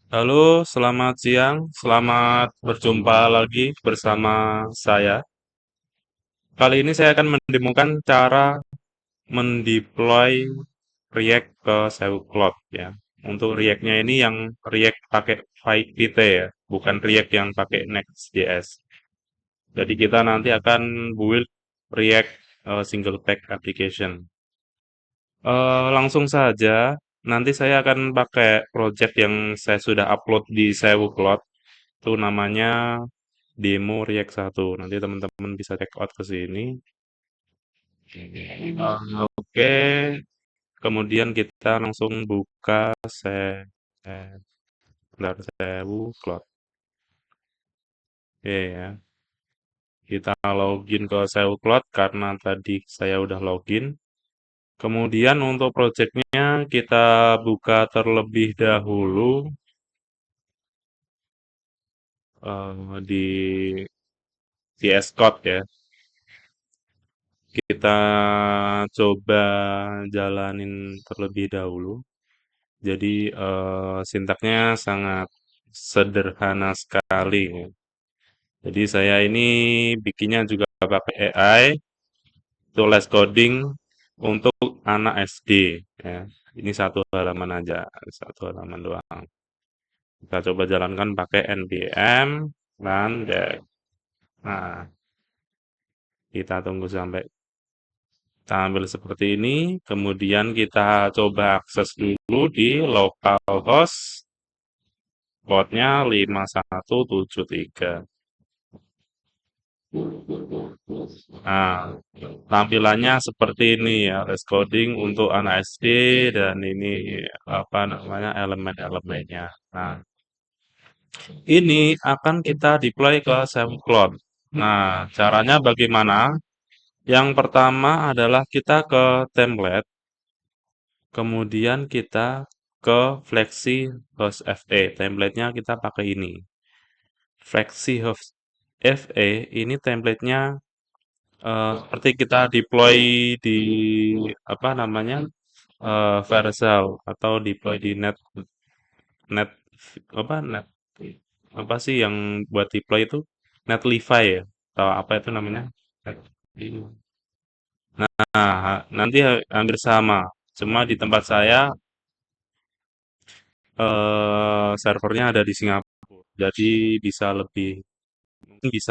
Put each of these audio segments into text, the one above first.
Halo, selamat siang. Selamat berjumpa lagi bersama saya. Kali ini saya akan mendemokan cara mendeploy React ke SEO ya. Untuk React-nya ini yang React pakai Vite ya, bukan React yang pakai Next.js. Jadi kita nanti akan build React single page application. Langsung saja, nanti saya akan pakai project yang saya sudah upload di SEOcloud. Itu namanya demo React 1. Nanti teman-teman bisa check out ke sini. Oke, kemudian kita langsung buka bentar, SEOcloud. Oke ya. Kita login ke SEOcloud karena tadi saya udah login. Kemudian untuk projectnya kita buka terlebih dahulu di VS Code ya. Kita coba jalanin terlebih dahulu. Jadi sintaknya sangat sederhana sekali. Jadi saya ini bikinnya juga pakai AI, itu les coding untuk anak SD. Ya. Ini satu halaman aja, satu halaman doang. Kita coba jalankan pakai npm run dev. Nah, kita tunggu sampai tampil seperti ini. Kemudian kita coba akses dulu di localhost portnya 5173. Nah, tampilannya seperti ini ya, les coding untuk anak SD dan ini apa namanya elemen-elemennya. Nah, ini akan kita deploy ke SoundCloud. Nah, caranya bagaimana? Yang pertama adalah kita ke template, kemudian kita ke Flexi Host FE. Template-nya kita pakai ini. Flexi Host FE ini template-nya seperti kita deploy di apa namanya Vercel atau deploy di net apa net apa sih yang buat deploy itu Netlify ya atau apa itu namanya. Nah, nanti hampir sama. Cuma di tempat saya servernya ada di Singapura, jadi bisa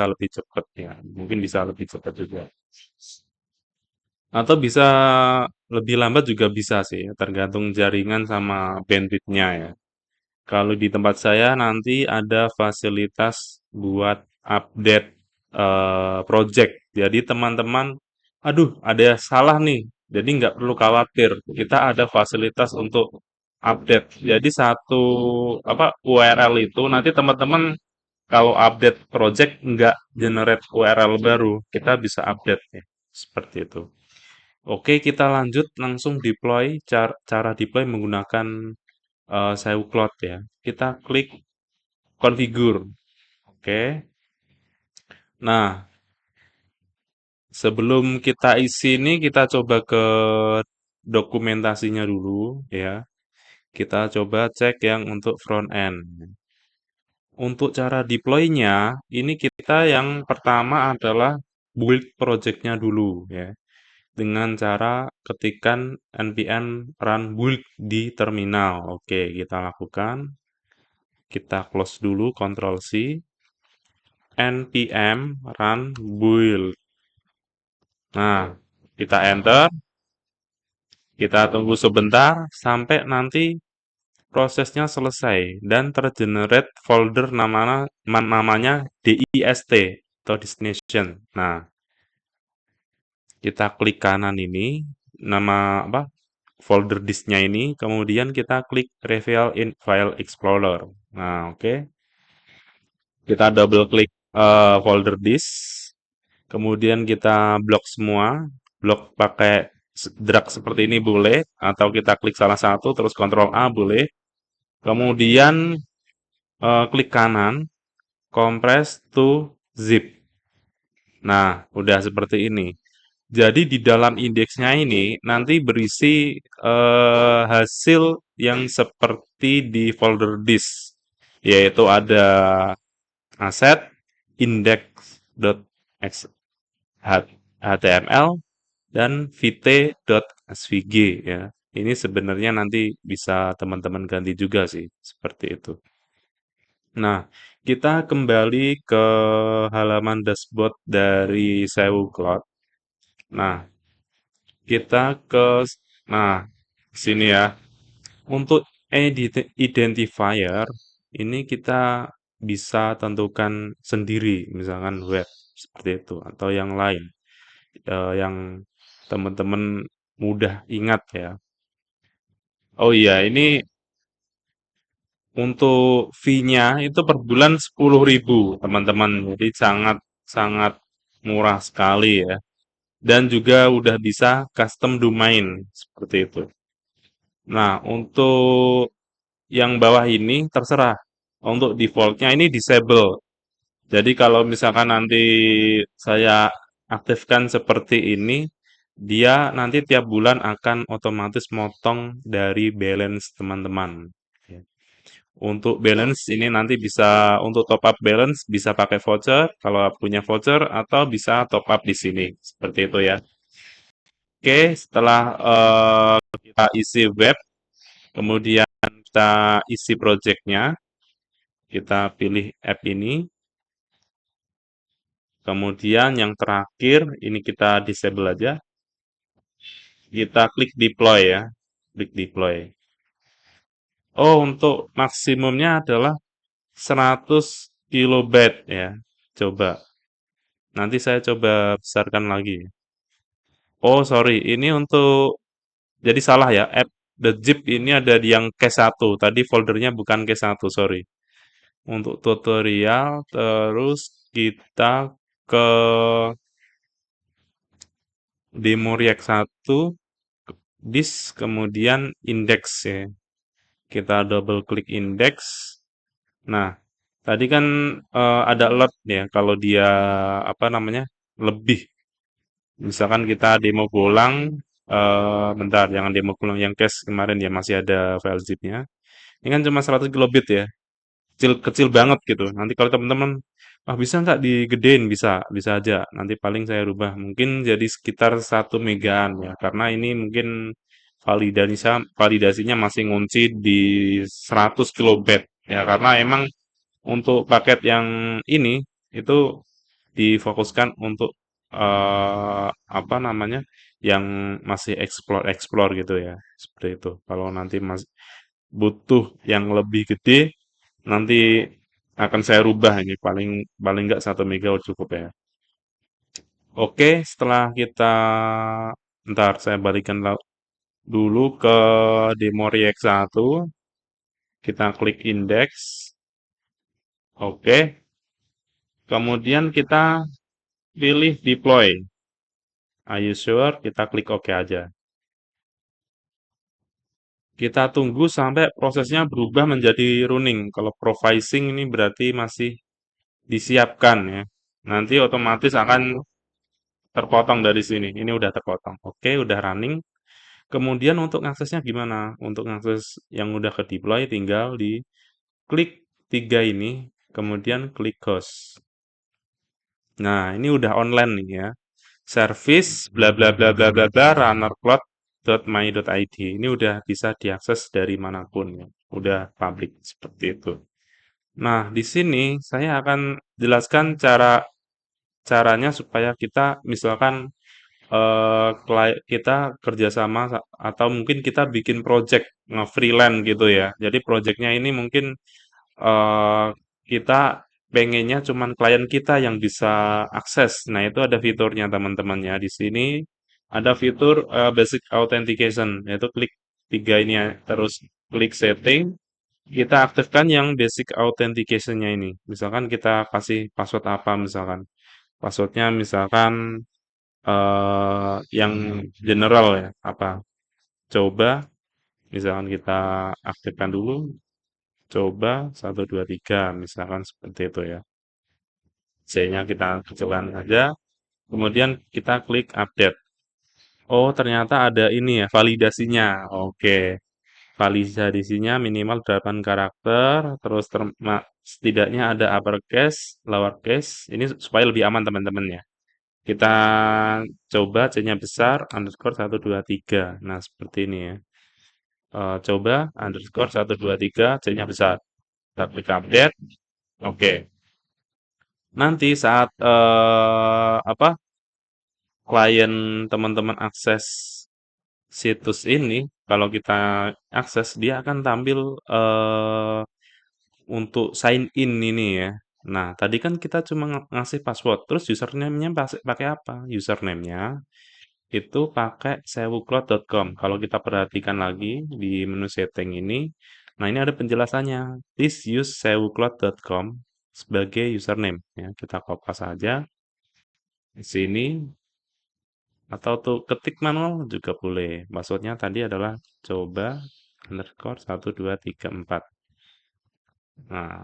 lebih cepat ya, mungkin bisa lebih cepat juga. Atau bisa lebih lambat juga bisa sih, tergantung jaringan sama bandwidth-nya ya. Kalau di tempat saya nanti ada fasilitas buat update project. Jadi teman-teman, aduh ada salah nih. Jadi nggak perlu khawatir. Kita ada fasilitas untuk update. Jadi satu apa URL itu nanti teman-teman kalau update project nggak generate URL baru, kita bisa update ya. Seperti itu. Oke, kita lanjut langsung deploy. Cara deploy menggunakan SEO ya. Kita klik configure. Oke. Nah, sebelum kita isi ini kita coba ke dokumentasinya dulu ya. Kita coba cek yang untuk front end. Untuk cara deploy-nya, ini kita yang pertama adalah build project-nya dulu ya. Dengan cara ketikkan npm run build di terminal. Oke, kita lakukan. Kita close dulu, Ctrl C. npm run build. Nah, kita enter, kita tunggu sebentar sampai nanti prosesnya selesai dan tergenerate folder namanya dist atau destination. Nah, kita klik kanan ini, nama apa? Folder disknya ini, kemudian kita klik Reveal in File Explorer. Nah, oke. Kita double klik folder disk. Kemudian kita blok semua, blok pakai drag seperti ini boleh, atau kita klik salah satu terus Ctrl A boleh. Kemudian klik kanan, compress to zip. Nah, udah seperti ini. Jadi di dalam indeksnya ini nanti berisi hasil yang seperti di folder disk. yaitu ada aset, index.html, dan vt.svg ya. Ini sebenarnya nanti bisa teman-teman ganti juga sih, seperti itu. Nah, kita kembali ke halaman dashboard dari Sewu Cloud. Nah, kita ke nah, sini ya. Untuk identifier ini kita bisa tentukan sendiri, misalkan web seperti itu atau yang lain yang teman-teman mudah ingat ya. Oh iya, ini untuk fee-nya itu per bulan 10.000 teman-teman. Jadi sangat sangat murah sekali ya. Dan juga udah bisa custom domain seperti itu. Nah, untuk yang bawah ini terserah. Untuk defaultnya ini disable. Jadi kalau misalkan nanti saya aktifkan seperti ini, dia nanti tiap bulan akan otomatis motong dari balance teman-teman. Ya. Untuk balance ini nanti bisa untuk top up balance bisa pakai voucher kalau punya voucher atau bisa top up di sini seperti itu ya. Oke, setelah kita isi web, kemudian kita isi projectnya, kita pilih app ini, kemudian yang terakhir ini kita disable aja, kita klik deploy ya, klik deploy. Oh, untuk maksimumnya adalah 100 kilobyte ya. Coba. Nanti saya coba besarkan lagi. Oh, sorry. Ini untuk jadi salah ya. App the zip ini ada di yang cache 1. Tadi foldernya bukan cache 1, sorry. Untuk tutorial terus kita ke demo React 1 disk kemudian index ya. Kita double klik index. Nah, tadi kan ada alert ya kalau dia apa namanya? Lebih. Misalkan kita demo golang bentar, jangan demo golang yang cache kemarin ya masih ada file zip-nya. Ini kan cuma 100 kilobit ya. Kecil kecil banget gitu. Nanti kalau teman-teman bisa nggak digedein? Bisa, bisa aja. Nanti paling saya rubah mungkin jadi sekitar 1 megaan ya. Karena ini mungkin validasinya masih ngunci di 100 kilobit ya. Karena emang untuk paket yang ini itu difokuskan untuk apa namanya yang masih explore gitu ya. Seperti itu. Kalau nanti masih butuh yang lebih gede nanti akan saya rubah ini paling paling nggak 1 mega cukup ya. Oke, setelah kita ntar saya balikan dulu ke demo React 1, kita klik index. Oke, kemudian kita pilih deploy. Are you sure? Kita klik OK aja. Kita tunggu sampai prosesnya berubah menjadi running. Kalau provising ini berarti masih disiapkan ya. Nanti otomatis akan terpotong dari sini. Ini udah terpotong. Oke, udah running. Kemudian untuk aksesnya gimana? Untuk akses yang udah ke deploy tinggal di klik 3 ini, kemudian klik host. Nah, ini udah online nih ya. Service bla bla bla bla bla bla runnercloud.my.id. Ini udah bisa diakses dari manapun ya. Udah public seperti itu. Nah, di sini saya akan jelaskan caranya supaya kita misalkan kita kerjasama atau mungkin kita bikin project nge-freelance gitu ya. Jadi projectnya ini mungkin eh, kita pengennya cuman klien kita yang bisa akses. Nah, itu ada fiturnya teman-teman ya. Di sini ada fitur basic authentication, yaitu klik 3 ini ya, terus klik setting, kita aktifkan yang basic authentication-nya ini. Misalkan kita kasih password apa misalkan. Passwordnya misalkan yang general ya, apa, coba, misalkan kita aktifkan dulu, coba 1, 2, 3, misalkan seperti itu ya. C-nya kita kecilkan saja, kemudian kita klik update. Oh, ternyata ada ini ya, validasinya. Oke. Valisasinya minimal 8 karakter, terus setidaknya ada uppercase, lowercase. Ini supaya lebih aman teman-teman ya. Kita coba C-nya besar, underscore 123. Nah, seperti ini ya. Coba underscore 123, C-nya besar. Kita klik update. Oke. Nanti saat apa klien teman-teman akses situs ini, kalau kita akses, dia akan tampil untuk sign in ini ya. Nah, tadi kan kita cuma ngasih password, terus username-nya pakai apa? Username-nya itu pakai sewucloud.com. Kalau kita perhatikan lagi di menu setting ini, nah ini ada penjelasannya. Please use sewucloud.com sebagai username ya. Kita kopas saja di sini atau tuh ketik manual juga boleh. Passwordnya tadi adalah coba underscore 1234. Nah,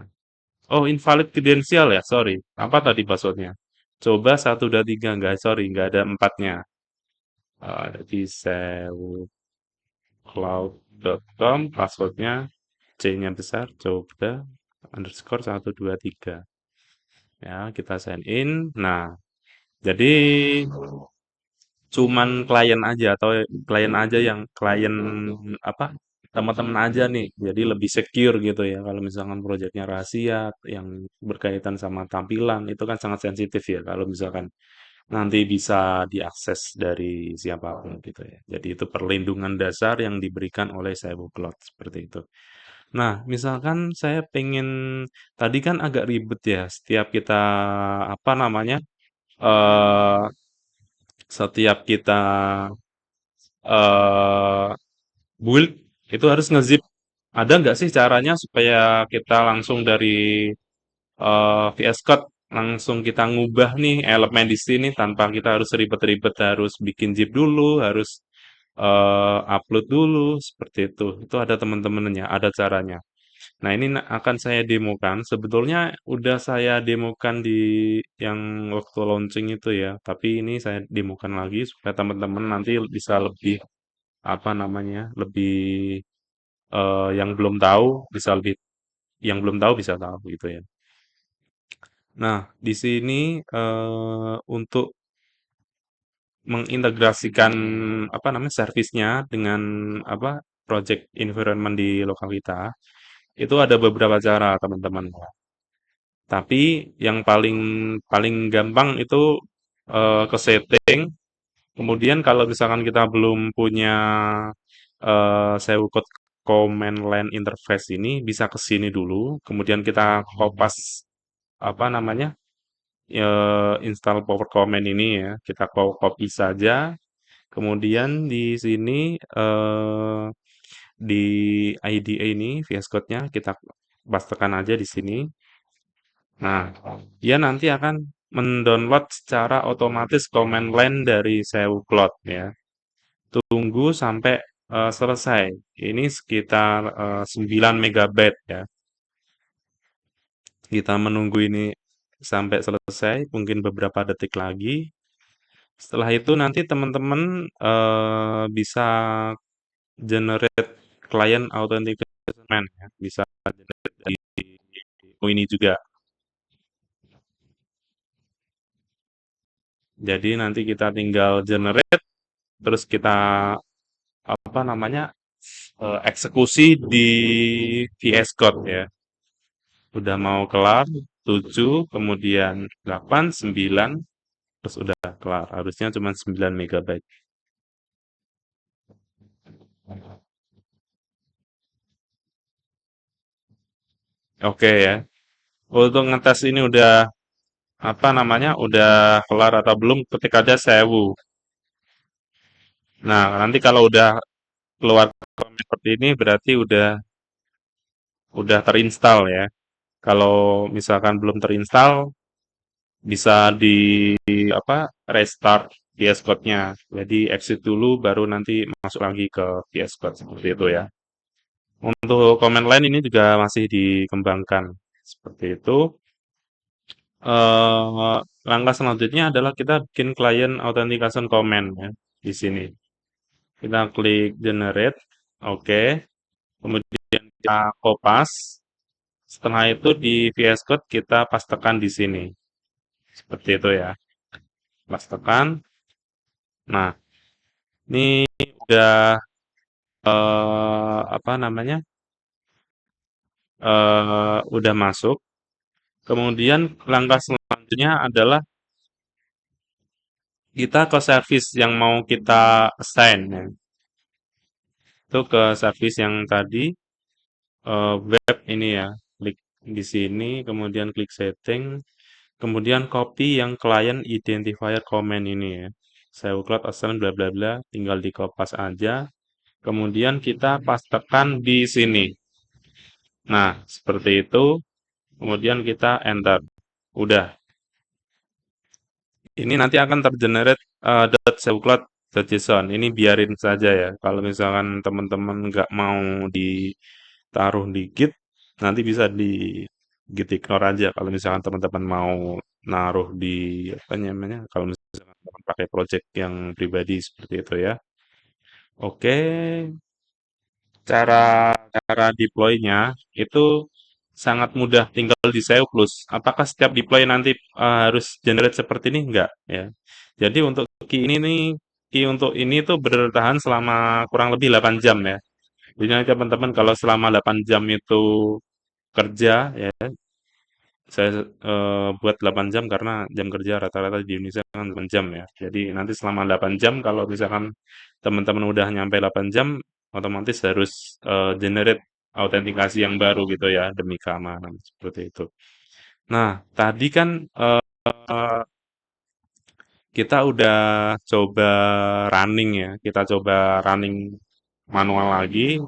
oh invalid kredensial ya, sorry. Apa tadi passwordnya? Coba 123 enggak, sorry, enggak ada empatnya. Jadi sewcloud.com, passwordnya C-nya besar, coba underscore 123. Ya, kita sign in. Nah, jadi cuman klien aja atau klien aja yang klien apa teman-teman aja nih jadi lebih secure gitu ya kalau misalkan proyeknya rahasia yang berkaitan sama tampilan itu kan sangat sensitif ya kalau misalkan nanti bisa diakses dari siapapun gitu ya jadi itu perlindungan dasar yang diberikan oleh Cyber Cloud seperti itu. Nah misalkan saya pengen tadi kan agak ribet ya setiap kita apa namanya eh setiap kita eh build itu harus ngezip. Ada nggak sih caranya supaya kita langsung dari VS Code langsung kita ngubah nih elemen di sini tanpa kita harus ribet-ribet harus bikin zip dulu, harus upload dulu seperti itu. Itu ada teman-temannya, ada caranya. Nah, ini akan saya demokan. Sebetulnya udah saya demokan di yang waktu launching itu ya, tapi ini saya demokan lagi supaya teman-teman nanti bisa lebih apa namanya, lebih yang belum tahu bisa lebih yang belum tahu bisa tahu gitu ya. Nah, di sini untuk mengintegrasikan apa namanya servisnya dengan apa project environment di lokal kita itu ada beberapa cara teman-teman. Tapi yang paling paling gampang itu ke setting. Kemudian kalau misalkan kita belum punya SEO code command line interface ini bisa ke sini dulu, kemudian kita kopas apa namanya install Power Command ini ya, kita copy saja, kemudian di sini di IDE ini VS Code-nya kita pastekan aja di sini. Nah, dia nanti akan mendownload secara otomatis command line dari SEO Cloud ya. Tunggu sampai selesai. Ini sekitar 9 megabyte ya. Kita menunggu ini sampai selesai, mungkin beberapa detik lagi. Setelah itu nanti teman-teman bisa generate client authentication ya. Bisa generate dari ini juga. Jadi nanti kita tinggal generate, terus kita apa namanya eksekusi di VS Code ya. Udah mau kelar 7 kemudian 8 9 terus udah kelar. Harusnya cuma 9 megabyte. Oke ya. Untuk ngetes ini udah apa namanya? Udah kelar atau belum ketik aja sewu. Nah, nanti kalau udah keluar komen seperti ini berarti udah terinstall ya. Kalau misalkan belum terinstall bisa di apa restart VS Code-nya. Jadi exit dulu baru nanti masuk lagi ke VS Code seperti itu ya. Untuk command line ini juga masih dikembangkan seperti itu. Langkah selanjutnya adalah kita bikin client authentication command ya di sini. Kita klik generate, oke. kemudian kita kopas, setelah itu di VS Code kita pastekan di sini. Seperti itu ya. Pastekan. Nah, ini udah apa namanya? Udah masuk. Kemudian langkah selanjutnya adalah kita ke service yang mau kita assign ya. Itu ke service yang tadi web ini ya. Klik di sini, kemudian klik setting, kemudian copy yang client identifier comment ini ya. Saya upload assign bla bla bla, tinggal di kopas aja. Kemudian kita pastekan di sini. Nah, seperti itu. Kemudian kita enter. Udah. Ini nanti akan tergenerate .savecloud.json. Ini biarin saja ya. Kalau misalkan teman-teman nggak mau ditaruh di Git, nanti bisa di Git ignore aja. Kalau misalkan teman-teman mau naruh di apa namanya? Kalau misalkan teman pakai project yang pribadi seperti itu ya. Oke, cara cara deploy-nya itu sangat mudah, tinggal di save close. Apakah setiap deploy nanti harus generate seperti ini? Enggak ya. Jadi untuk key ini nih, key untuk ini tuh bertahan selama kurang lebih 8 jam ya. Jadi nanti teman-teman kalau selama 8 jam itu kerja ya, saya buat 8 jam karena jam kerja rata-rata di Indonesia kan 8 jam ya. Jadi nanti selama 8 jam kalau misalkan teman-teman udah nyampe 8 jam otomatis harus generate autentikasi yang baru gitu ya demi keamanan seperti itu. Nah, tadi kan kita udah coba running ya. Kita coba running manual lagi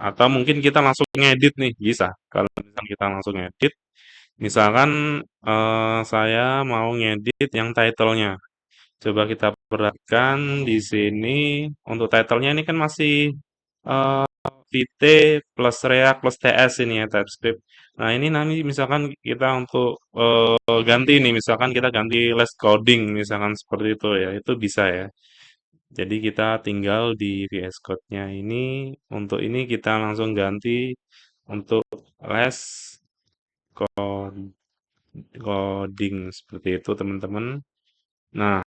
atau mungkin kita langsung ngedit nih, bisa. Kalau misalkan kita langsung ngedit, misalkan saya mau ngedit yang title-nya. Coba kita perhatikan di sini untuk title-nya ini kan masih eh, Vite plus React plus TS ini ya TypeScript. Nah ini nanti misalkan kita untuk ganti nih, misalkan kita ganti less coding misalkan seperti itu ya, itu bisa ya. Jadi kita tinggal di VS Code-nya ini, untuk ini kita langsung ganti untuk less coding seperti itu teman-teman. Nah,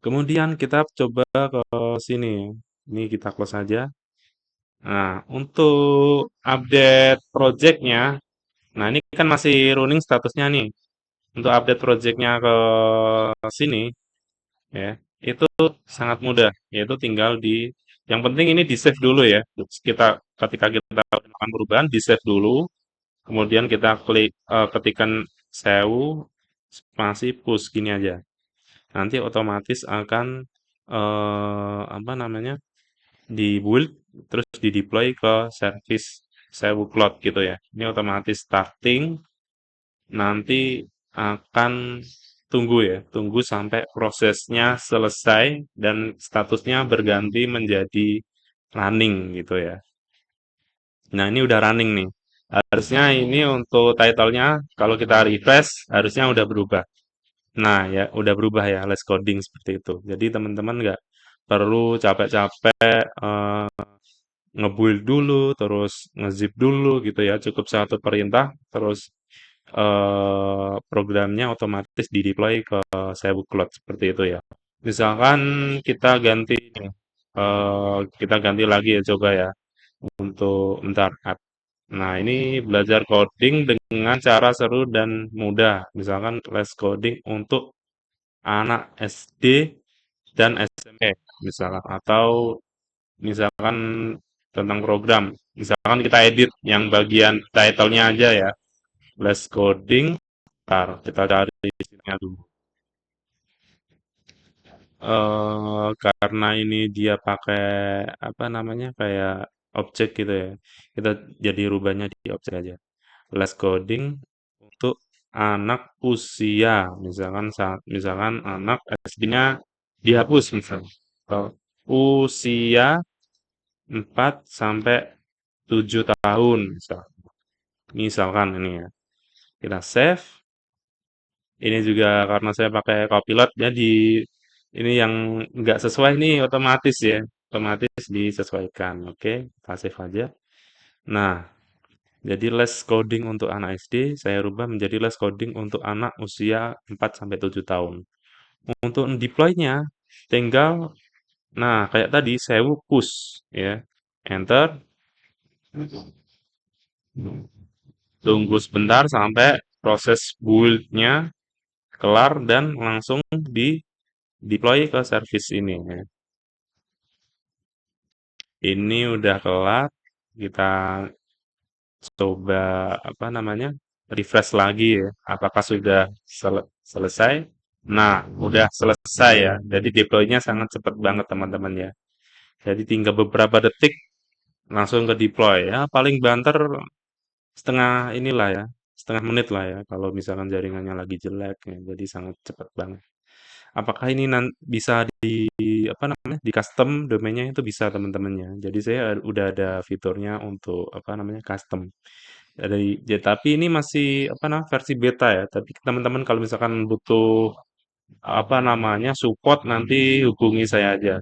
kemudian kita coba ke sini. Ini kita close saja. Nah, untuk update project-nya, nah ini kan masih running statusnya nih. Untuk update project-nya ke sini, ya, itu sangat mudah. Yaitu tinggal yang penting ini di save dulu ya. Ketika kita melakukan perubahan, di save dulu. Kemudian kita klik, ketikan sewu spasi push gini aja. Nanti otomatis akan apa namanya? Di-build terus di-deploy ke service Sewu Cloud gitu ya. Ini otomatis starting, nanti akan tunggu ya, tunggu sampai prosesnya selesai dan statusnya berganti menjadi running gitu ya. Nah, ini udah running nih. Harusnya ini untuk title-nya kalau kita refresh harusnya udah berubah. Nah, ya udah berubah ya, less coding seperti itu. Jadi teman-teman nggak perlu capek-capek ngebuild dulu, terus ngezip dulu gitu ya. Cukup satu perintah, terus programnya otomatis di-deploy ke Sewu Cloud seperti itu ya. Misalkan kita ganti nih, kita ganti lagi ya coba ya untuk bentar app. Nah, ini belajar coding dengan cara seru dan mudah. Misalkan les coding untuk anak SD dan SMP misalkan atau misalkan tentang program. Misalkan kita edit yang bagian title-nya aja ya. Les coding, ntar kita cari isinya dulu. Karena ini dia pakai apa namanya kayak objek gitu ya. Kita jadi rubahnya di objek aja. Les coding untuk anak usia, misalkan anak SD-nya dihapus misalnya. Atau usia 4 sampai 7 tahun misalkan ini ya. Kita save. Ini juga karena saya pakai Copilot jadi ini yang nggak sesuai nih otomatis ya. otomatis disesuaikan. Oke, kita save aja. Nah, jadi les coding untuk anak SD saya rubah menjadi les coding untuk anak usia 4 sampai 7 tahun. Untuk deploy-nya tinggal nah kayak tadi saya push ya. Enter, tunggu sebentar sampai proses build-nya kelar dan langsung di deploy ke service ini ya. Ini udah kelar, kita coba apa namanya? Refresh lagi ya. Apakah sudah selesai? Nah, udah selesai ya. Jadi deploy-nya sangat cepat banget teman-teman ya. Jadi tinggal beberapa detik langsung ke deploy ya. Paling banter setengah inilah ya, setengah menit lah ya. Kalau misalkan jaringannya lagi jelek ya. Jadi sangat cepat banget. Apakah ini bisa apa namanya di custom domainnya itu bisa teman-temannya. Jadi saya udah ada fiturnya untuk apa namanya custom. Tapi ini masih apa namanya versi beta ya. Tapi teman-teman kalau misalkan butuh apa namanya support nanti hubungi saya aja.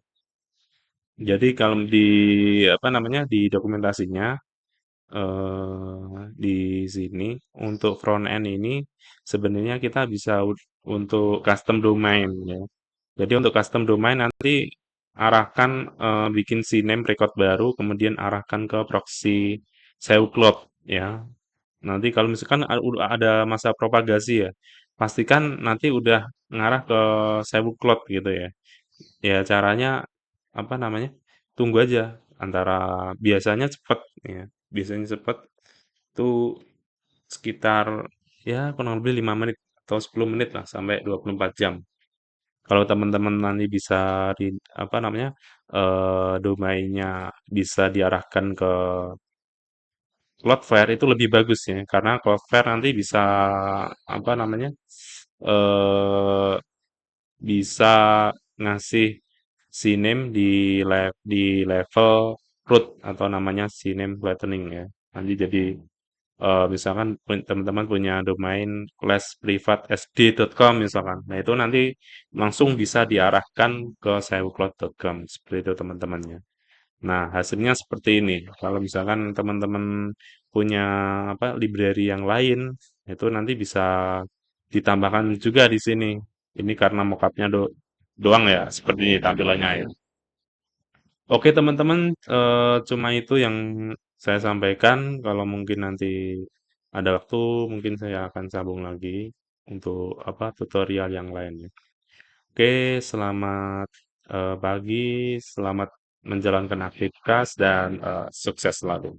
Jadi kalau di apa namanya di dokumentasinya di sini untuk front end ini sebenarnya kita bisa untuk custom domain ya. Jadi untuk custom domain nanti arahkan bikin CNAME record baru, kemudian arahkan ke proxy SEO-Cloud ya. Nanti kalau misalkan udah ada masa propagasi ya, pastikan nanti udah ngarah ke SEO-Cloud gitu ya. Ya caranya apa namanya? Tunggu aja antara biasanya cepet ya. Biasanya cepet itu sekitar ya kurang lebih 5 menit atau 10 menit lah sampai 24 jam. Kalau teman-teman nanti bisa di apa namanya, domainnya bisa diarahkan ke Cloudflare itu lebih bagus ya, karena Cloudflare nanti bisa apa namanya, eee, bisa ngasih CNAME di level root atau namanya CNAME flattening ya. Nanti jadi misalkan teman-teman punya domain classprivatesd.com misalkan. Nah, itu nanti langsung bisa diarahkan ke sewcloud.com seperti itu teman-temannya. Nah, hasilnya seperti ini. Kalau misalkan teman-teman punya apa library yang lain, itu nanti bisa ditambahkan juga di sini. Ini karena mockupnya doang ya, seperti ini tampilannya ya. Oke teman-teman, cuma itu yang saya sampaikan. Kalau mungkin nanti ada waktu, mungkin saya akan sambung lagi untuk apa tutorial yang lainnya. Oke, selamat pagi, selamat menjalankan aktivitas dan sukses selalu.